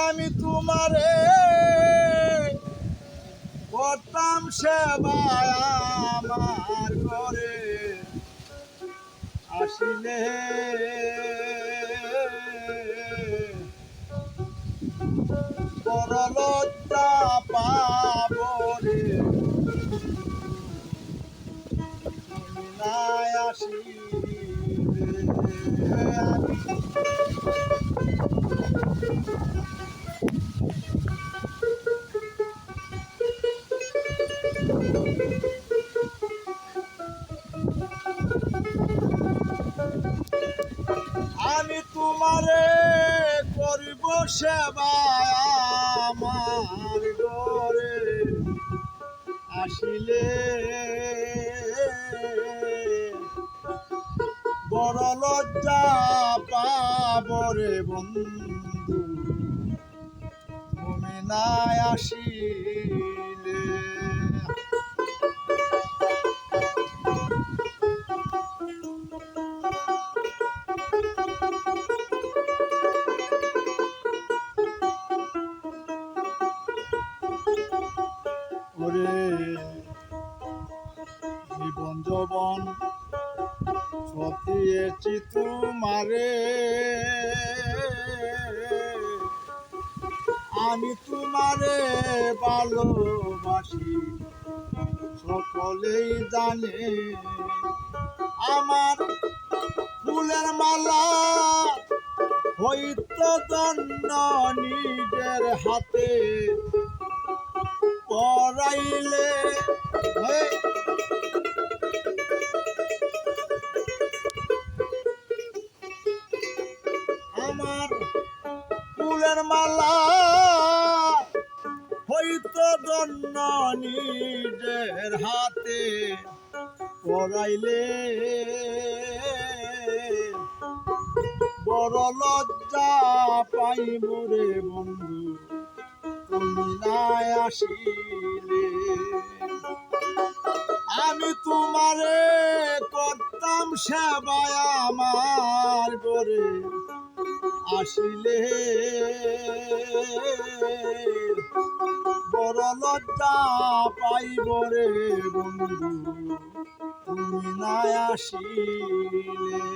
আমি তোমারে করতাম সেবায় আমার ঘরে আসিলে বড় লজ্জা পাবো রে তুমি নাই আসিলে। আমি তোমারে করিব সেবা আমার ঘরে আসিলে বড় লজ্জা পাব রে বন্ধু তুমি নাই আসিলে। ওরে জীবন যৌবন সব দিয়েছি তোমারে আমি তোমারে ভালোবাসি সকলেই জানে আমার ফুলের মালা হইত দণ্ড নিজের হাতে পরাইলে আমার ফুলের মালা হইত দণ্ড নিজের হাতে পরাইলে বড় লজ্জা পাইব রে বন্ধু তুমি নাই আসিলে। আমি তোমারে করতাম সেবায় আমার ঘরে আসিলে বড় লজ্জা পাইব রে বন্ধু তুমি নাই আসিলে।